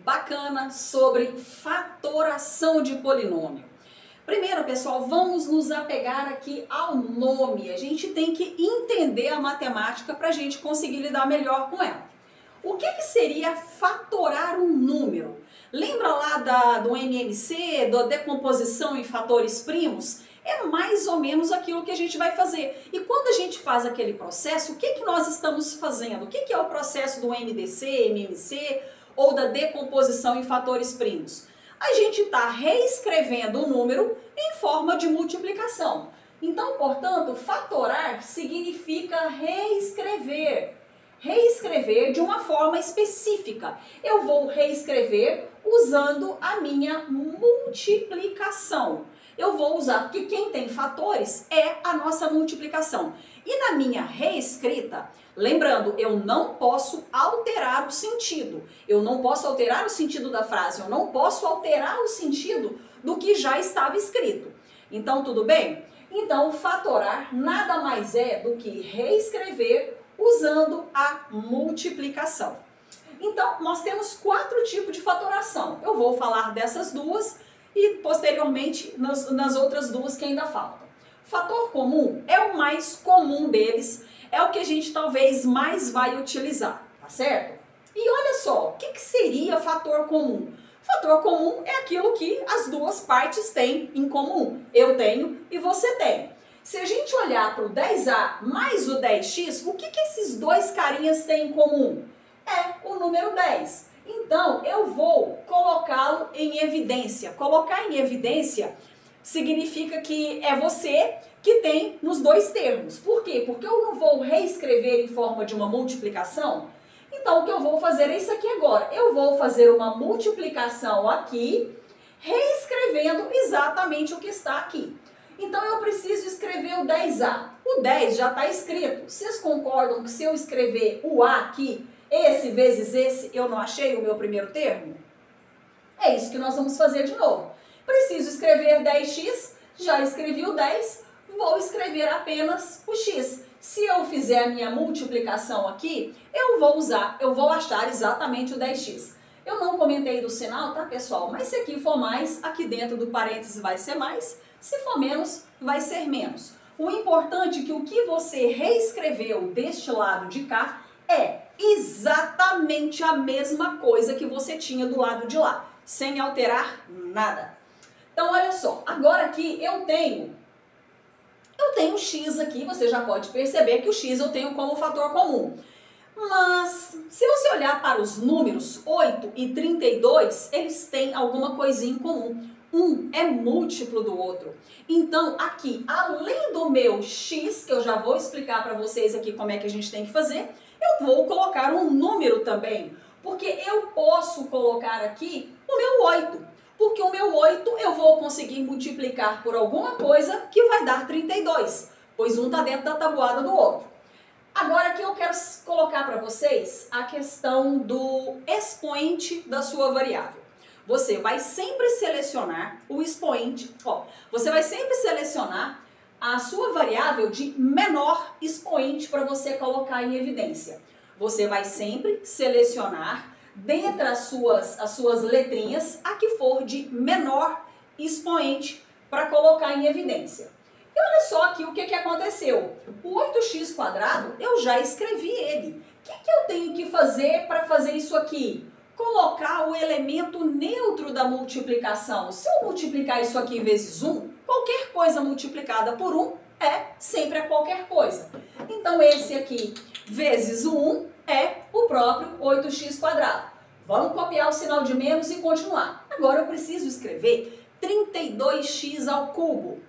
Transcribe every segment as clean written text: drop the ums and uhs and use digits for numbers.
Bacana sobre fatoração de polinômio. Primeiro, pessoal, vamos nos apegar aqui ao nome. A gente tem que entender a matemática para a gente conseguir lidar melhor com ela. O que seria fatorar um número? Lembra lá do MMC, da decomposição em fatores primos? É mais ou menos aquilo que a gente vai fazer. E quando a gente faz aquele processo, o que nós estamos fazendo? O que é o processo do MDC, MMC ou da decomposição em fatores primos? A gente está reescrevendo o número em forma de multiplicação. Então, portanto, fatorar significa reescrever. Reescrever de uma forma específica. Eu vou reescrever usando a minha multiplicação. Eu vou usar, porque quem tem fatores é a nossa multiplicação. E na minha reescrita, lembrando, eu não posso alterar o sentido. Eu não posso alterar o sentido da frase, eu não posso alterar o sentido do que já estava escrito. Então, tudo bem? Então, fatorar nada mais é do que reescrever usando a multiplicação. Então, nós temos 4 tipos de fatoração. Eu vou falar dessas duas e, posteriormente, nas outras duas que ainda faltam. Fator comum é o mais comum deles, é o que a gente talvez mais vai utilizar, tá certo? E olha só, o que seria fator comum? Fator comum é aquilo que as duas partes têm em comum. Eu tenho e você tem. Se a gente olhar para o 10A mais o 10x, o que esses dois carinhas têm em comum? É o número 10. Então, eu vou colocá-lo em evidência. Colocar em evidência significa que é você que tem nos dois termos. Por quê? Porque eu não vou reescrever em forma de uma multiplicação. Então, o que eu vou fazer é isso aqui agora. Eu vou fazer uma multiplicação aqui, reescrevendo exatamente o que está aqui. Então, eu preciso escrever o 10A. O 10 já está escrito. Vocês concordam que se eu escrever o A aqui, esse vezes esse, eu não achei o meu primeiro termo? É isso que nós vamos fazer de novo. Preciso escrever 10x, já escrevi o 10, vou escrever apenas o x. Se eu fizer a minha multiplicação aqui, eu vou achar exatamente o 10x. Eu não comentei do sinal, tá, pessoal? Mas se aqui for mais, aqui dentro do parênteses vai ser mais. Se for menos, vai ser menos. O importante é que o que você reescreveu deste lado de cá é exatamente a mesma coisa que você tinha do lado de lá, sem alterar nada. Então, olha só, agora aqui eu tenho x aqui, você já pode perceber que o x eu tenho como fator comum. Mas, se você olhar para os números 8 e 32, eles têm alguma coisinha em comum. Um é múltiplo do outro. Então, aqui, além do meu x, que eu já vou explicar para vocês aqui como é que a gente tem que fazer, eu vou colocar um número também, porque eu posso colocar aqui o meu 8, porque o meu 8 eu vou conseguir multiplicar por alguma coisa que vai dar 32, pois um está dentro da tabuada do outro. Agora aqui eu quero colocar para vocês a questão do expoente da sua variável. Você vai sempre selecionar o expoente, você vai sempre selecionar a sua variável de menor expoente para você colocar em evidência. Você vai sempre selecionar dentre as suas letrinhas a que for de menor expoente para colocar em evidência. E olha só aqui o que aconteceu. O 8x², eu já escrevi ele. O que eu tenho que fazer para fazer isso aqui? Colocar o elemento neutro da multiplicação. Se eu multiplicar isso aqui vezes 1, qualquer coisa multiplicada por 1 é sempre a qualquer coisa. Então, esse aqui vezes o 1 é o próprio 8x². Vamos copiar o sinal de menos e continuar. Agora, eu preciso escrever 32x ao cubo.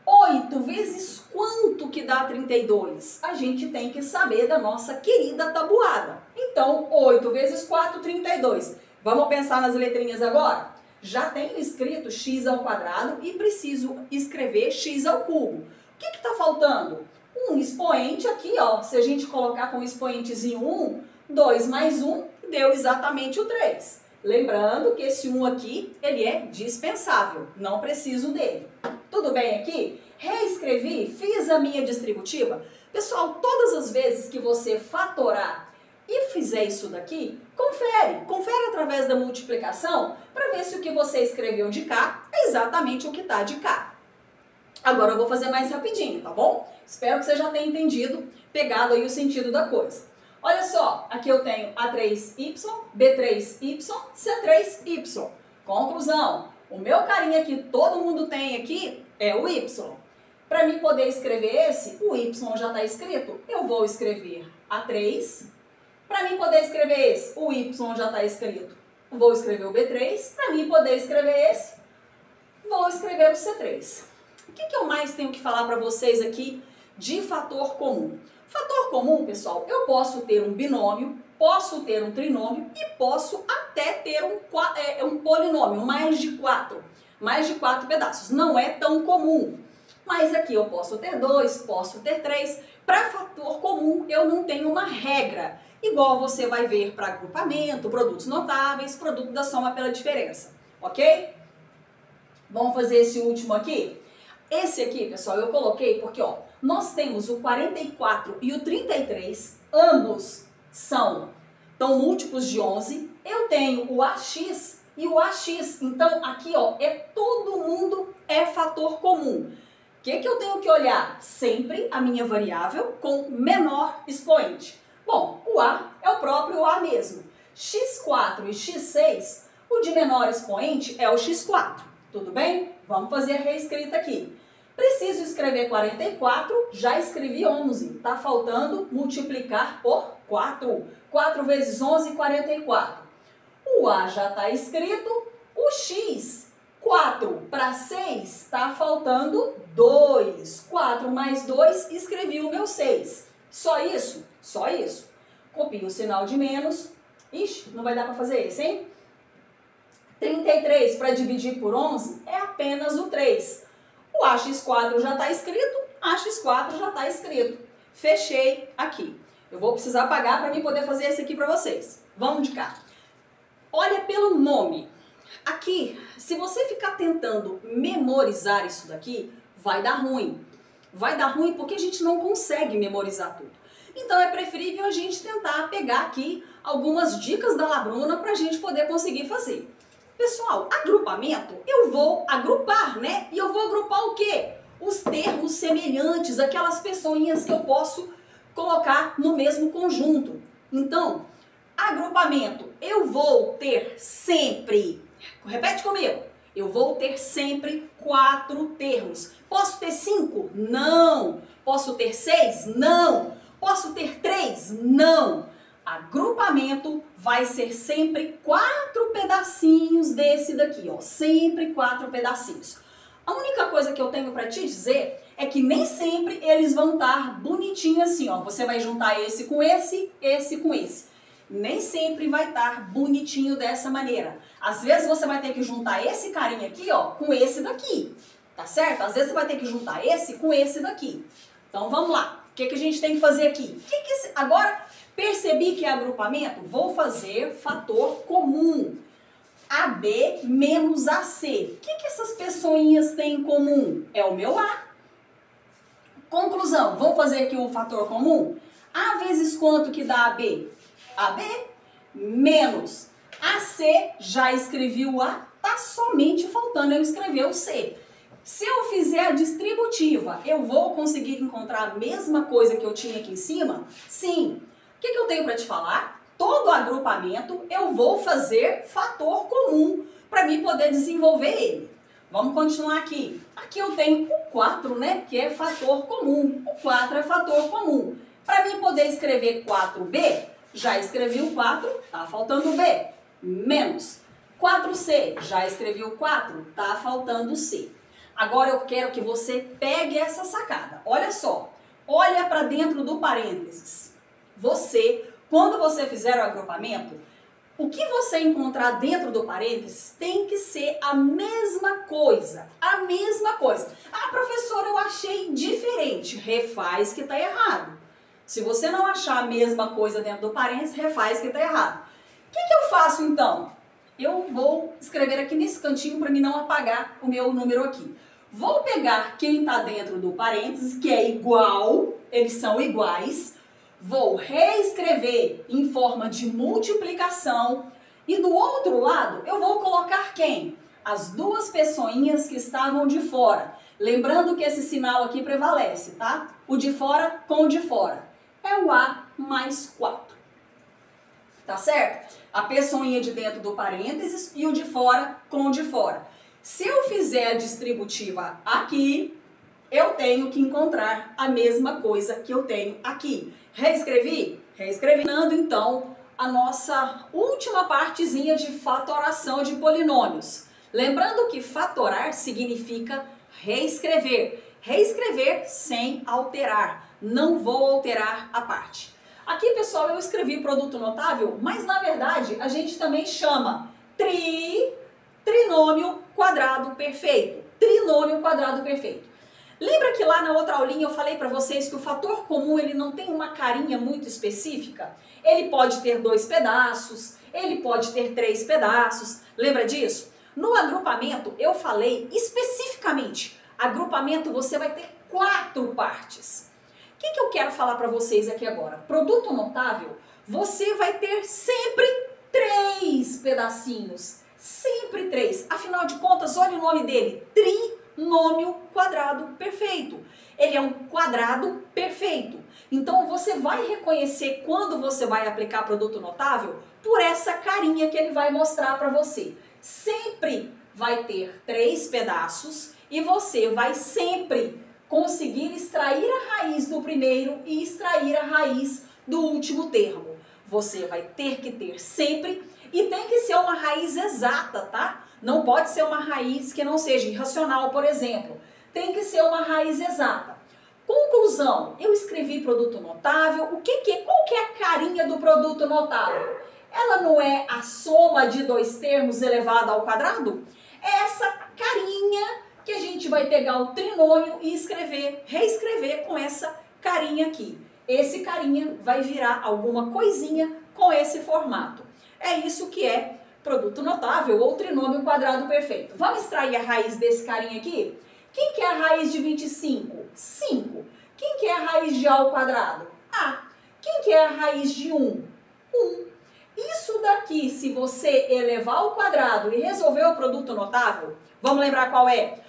8 vezes quanto que dá 32? A gente tem que saber da nossa querida tabuada. Então, 8 vezes 4, 32. Vamos pensar nas letrinhas agora? Já tenho escrito x² e preciso escrever x ao cubo. O que está faltando? Um expoente aqui, ó. Se a gente colocar com o expoentezinho 1, 2 mais 1 deu exatamente o 3. Lembrando que esse 1 aqui, ele é dispensável, não preciso dele. Tudo bem aqui? Reescrevi, fiz a minha distributiva. Pessoal, todas as vezes que você fatorar e fizer isso daqui, Confere através da multiplicação para ver se o que você escreveu de cá é exatamente o que está de cá. Agora eu vou fazer mais rapidinho, tá bom? Espero que você já tenha entendido, pegado aí o sentido da coisa. Olha só, aqui eu tenho A3Y, B3Y, C3Y. Conclusão, o meu carinha que todo mundo tem aqui é o Y. Para mim poder escrever esse, o Y já está escrito, eu vou escrever A3. Para mim poder escrever esse, o Y já está escrito, vou escrever o B3. Para mim poder escrever esse, vou escrever o C3. O que eu mais tenho que falar para vocês aqui de fator comum? Fator comum, pessoal, eu posso ter um binômio, posso ter um trinômio e posso até ter um polinômio, mais de 4 pedaços. Não é tão comum, mas aqui eu posso ter 2, posso ter 3. Para fator comum eu não tenho uma regra, igual você vai ver para agrupamento, produtos notáveis, produto da soma pela diferença, ok? Vamos fazer esse último aqui? Esse aqui, pessoal, eu coloquei porque, ó, nós temos o 44 e o 33, ambos são múltiplos de 11. Eu tenho o AX e o AX, então aqui, ó, todo mundo é fator comum. O que eu tenho que olhar? Sempre a minha variável com menor expoente. Bom, o A é o próprio A mesmo. X4 e X6, o de menor expoente é o X4, tudo bem? Vamos fazer a reescrita aqui. Preciso escrever 44, já escrevi 11. Tá faltando multiplicar por 4. 4 vezes 11, 44. O A já está escrito. O X, 4 para 6, está faltando 2. 4 mais 2, escrevi o meu 6. Só isso? Só isso. Copio o sinal de menos. Ixi, não vai dar para fazer esse, hein? 33 para dividir por 11 é apenas o 3. O AX4 já está escrito, AX4 já está escrito. Fechei aqui. Eu vou precisar apagar para mim poder fazer esse aqui para vocês. Vamos de cá. Olha pelo nome. Aqui, se você ficar tentando memorizar isso daqui, vai dar ruim. Vai dar ruim porque a gente não consegue memorizar tudo. Então é preferível a gente tentar pegar aqui algumas dicas da Labruna para a gente poder conseguir fazer. Pessoal, agrupamento, eu vou agrupar, né? E eu vou agrupar o quê? Os termos semelhantes, aquelas pessoinhas que eu posso colocar no mesmo conjunto. Então, agrupamento, eu vou ter sempre, repete comigo, eu vou ter sempre 4 termos. Posso ter 5? Não. Posso ter 6? Não. Posso ter 3? Não. Agrupamento vai ser sempre 4 pedacinhos desse daqui, ó. Sempre 4 pedacinhos. A única coisa que eu tenho para te dizer é que nem sempre eles vão estar bonitinho assim, ó. Você vai juntar esse com esse, esse com esse. Nem sempre vai estar bonitinho dessa maneira. Às vezes você vai ter que juntar esse carinha aqui, ó, com esse daqui. Tá certo? Às vezes você vai ter que juntar esse com esse daqui. Então vamos lá. O que a gente tem que fazer aqui? Agora, percebi que é agrupamento? Vou fazer fator comum. AB menos AC. O que essas pessoinhas têm em comum? É o meu A. Conclusão, vamos fazer aqui um fator comum? A vezes quanto que dá AB? AB menos AC, já escrevi o A, tá somente faltando eu escrever o C. Se eu fizer a distributiva, eu vou conseguir encontrar a mesma coisa que eu tinha aqui em cima? Sim. O que eu tenho para te falar? Todo agrupamento eu vou fazer fator comum para mim poder desenvolver ele. Vamos continuar aqui. Aqui eu tenho o 4, né, que é fator comum. O 4 é fator comum. Para mim poder escrever 4B, já escrevi o 4, tá faltando o B. Menos 4C, já escrevi o 4, tá faltando o C. Agora eu quero que você pegue essa sacada. Olha só, olha para dentro do parênteses. Quando você fizer o agrupamento, o que você encontrar dentro do parênteses tem que ser a mesma coisa. A mesma coisa. Ah, professora, eu achei diferente. Refaz que está errado. Se você não achar a mesma coisa dentro do parênteses, refaz que está errado. O que eu faço então? Eu vou escrever aqui nesse cantinho para mim não apagar o meu número aqui. Vou pegar quem está dentro do parênteses, que é igual, eles são iguais. vou reescrever em forma de multiplicação e do outro lado eu vou colocar quem? As duas pessoinhas que estavam de fora. Lembrando que esse sinal aqui prevalece, tá? O de fora com o de fora. É o A mais 4. Tá certo? A pessoinha de dentro do parênteses e o de fora com o de fora. Se eu fizer a distributiva aqui, eu tenho que encontrar a mesma coisa que eu tenho aqui. Reescrevi? Reescrevi. Então, a nossa última partezinha de fatoração de polinômios. Lembrando que fatorar significa reescrever. Reescrever sem alterar. Não vou alterar a parte. Aqui, pessoal, eu escrevi produto notável, mas na verdade a gente também chama trinômio quadrado perfeito. Trinômio quadrado perfeito. Lembra que lá na outra aulinha eu falei para vocês que o fator comum ele não tem uma carinha muito específica? Ele pode ter 2 pedaços, ele pode ter 3 pedaços. Lembra disso? No agrupamento eu falei especificamente, agrupamento você vai ter 4 partes. O que eu quero falar para vocês aqui agora? Produto notável, você vai ter sempre 3 pedacinhos. Sempre 3. Afinal de contas, olha o nome dele. Trinômio quadrado perfeito. Ele é um quadrado perfeito. Então, você vai reconhecer quando você vai aplicar produto notável por essa carinha que ele vai mostrar para você. Sempre vai ter 3 pedaços e você vai sempre conseguir extrair a raiz do primeiro e extrair a raiz do último termo. Você vai ter que ter sempre, e tem que ser uma raiz exata, tá? Não pode ser uma raiz que não seja irracional, por exemplo. Tem que ser uma raiz exata. Conclusão, eu escrevi produto notável. Qual que é a carinha do produto notável? Ela não é a soma de 2 termos elevado ao quadrado? É essa carinha que a gente vai pegar o trinômio e reescrever com essa carinha aqui. Esse carinha vai virar alguma coisinha com esse formato. É isso que é produto notável ou trinômio quadrado perfeito. Vamos extrair a raiz desse carinha aqui? Quem que é a raiz de 25? 5. Quem que é a raiz de A ao quadrado? A. Quem que é a raiz de 1? 1. Isso daqui, se você elevar ao quadrado e resolver o produto notável, vamos lembrar qual é?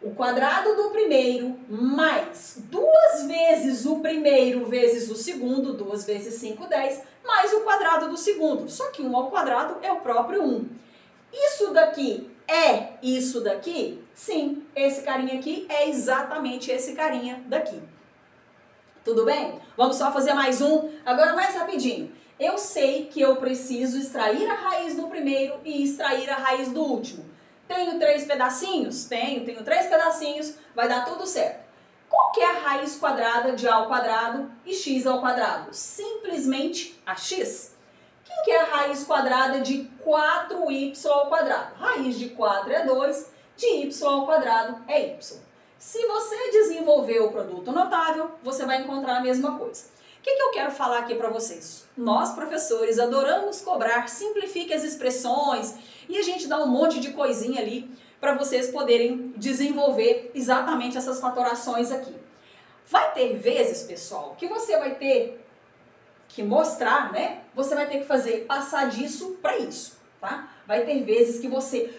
O quadrado do primeiro mais 2 vezes o primeiro vezes o segundo, 2 vezes 5, 10, mais o quadrado do segundo. Só que 1 ao quadrado é o próprio 1. Isso daqui é isso daqui? Sim, esse carinha aqui é exatamente esse carinha daqui. Tudo bem? Vamos só fazer mais um, agora mais rapidinho. Eu sei que eu preciso extrair a raiz do primeiro e extrair a raiz do último. Tenho 3 pedacinhos? Tenho 3 pedacinhos, vai dar tudo certo. Qual que é a raiz quadrada de A ao quadrado e x ao quadrado? Simplesmente a x. Quem que é a raiz quadrada de 4y ao quadrado? Raiz de 4 é 2, de y ao quadrado é y. Se você desenvolver o produto notável, você vai encontrar a mesma coisa. O que eu quero falar aqui para vocês? Nós, professores, adoramos cobrar, simplifique as expressões e a gente dá um monte de coisinha ali para vocês poderem desenvolver exatamente essas fatorações aqui. Vai ter vezes, pessoal, que você vai ter que mostrar, né? Você vai ter que passar disso para isso, tá? Vai ter vezes que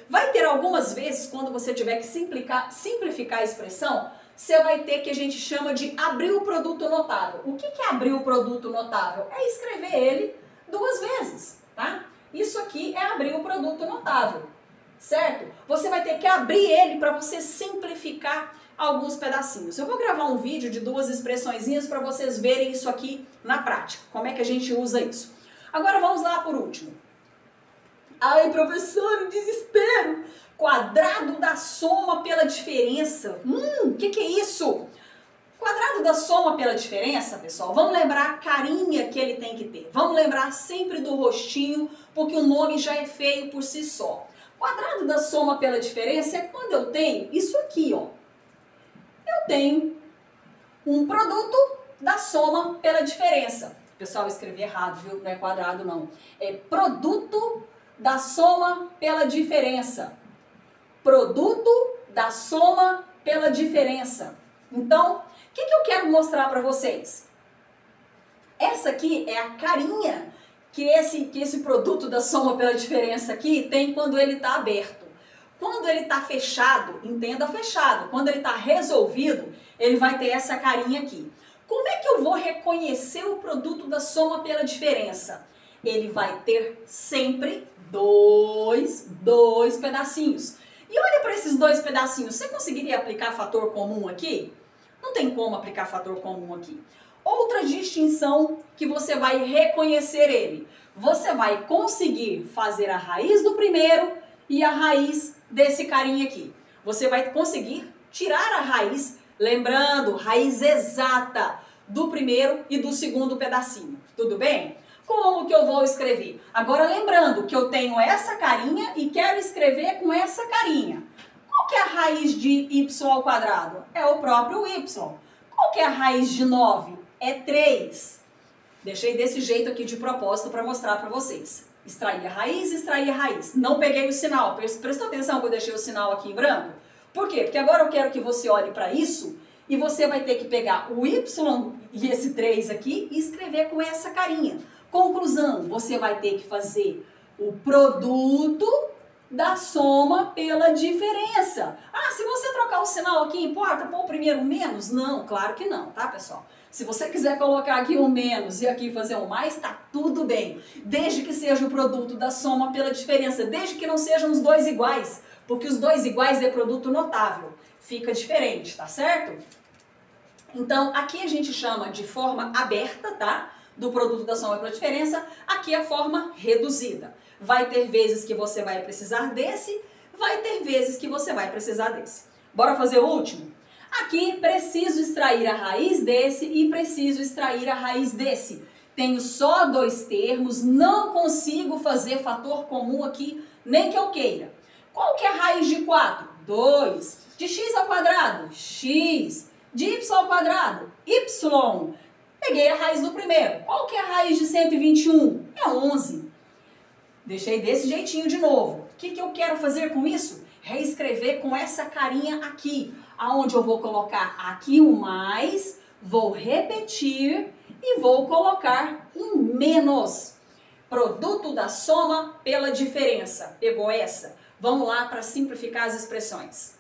vai ter algumas vezes quando você tiver que simplificar a expressão, você vai ter que a gente chama de abrir o produto notável. O que é abrir o produto notável? É escrever ele 2 vezes, tá? Isso aqui é abrir o produto notável, certo? Você vai ter que abrir ele para você simplificar alguns pedacinhos. Eu vou gravar um vídeo de 2 expressõezinhas para vocês verem isso aqui na prática, como é que a gente usa isso. Agora vamos lá por último. Ai, professor, desespero! Quadrado da soma pela diferença. Que é isso? Quadrado da soma pela diferença, pessoal, vamos lembrar a carinha que ele tem que ter. Vamos lembrar sempre do rostinho, porque o nome já é feio por si só. Quadrado da soma pela diferença é quando eu tenho isso aqui, ó. Eu tenho um produto da soma pela diferença. Pessoal, eu escrevi errado, viu? Não é quadrado, não. É produto da soma pela diferença. Produto da soma pela diferença. Então, o que eu quero mostrar para vocês? Essa aqui é a carinha que esse produto da soma pela diferença aqui tem quando ele está aberto. Quando ele está fechado, entenda fechado, quando ele está resolvido, ele vai ter essa carinha aqui. Como é que eu vou reconhecer o produto da soma pela diferença? Ele vai ter sempre dois pedacinhos. E olha para esses dois pedacinhos, você conseguiria aplicar fator comum aqui? Não tem como aplicar fator comum aqui. Outra distinção que você vai reconhecer ele. Você vai conseguir fazer a raiz do primeiro e a raiz desse carinha aqui. Você vai conseguir tirar a raiz, lembrando, raiz exata do primeiro e do segundo pedacinho. Tudo bem? Como que eu vou escrever? Agora lembrando que eu tenho essa carinha e quero escrever com essa carinha. Qual que é a raiz de y ao quadrado? É o próprio y. Qual que é a raiz de 9? É 3. Deixei desse jeito aqui de propósito para mostrar para vocês. Extrair a raiz. Não peguei o sinal. Prestou atenção que eu deixei o sinal aqui em branco? Por quê? Porque agora eu quero que você olhe para isso e você vai ter que pegar o y e esse 3 aqui e escrever com essa carinha. Conclusão, você vai ter que fazer o produto da soma pela diferença. Ah, se você trocar o sinal aqui, importa pôr o primeiro menos? Não, claro que não, tá, pessoal? Se você quiser colocar aqui um menos e aqui fazer um mais, tá tudo bem. Desde que seja o produto da soma pela diferença, desde que não sejam os dois iguais, porque os dois iguais é produto notável. Fica diferente, tá certo? Então, aqui a gente chama de forma aberta, tá? Do produto da soma pela diferença, aqui é a forma reduzida. Vai ter vezes que você vai precisar desse, vai ter vezes que você vai precisar desse. Bora fazer o último? Aqui preciso extrair a raiz desse e preciso extrair a raiz desse. Tenho só dois termos, não consigo fazer fator comum aqui, nem que eu queira. Qual que é a raiz de 4? 2. De x ao quadrado? X. De y ao quadrado? Y. Peguei a raiz do primeiro. Qual que é a raiz de 121? É 11. Deixei desse jeitinho de novo. O que eu quero fazer com isso? Reescrever com essa carinha aqui. Aonde eu vou colocar aqui um mais, vou repetir e vou colocar um menos. Produto da soma pela diferença. Pegou essa? Vamos lá para simplificar as expressões.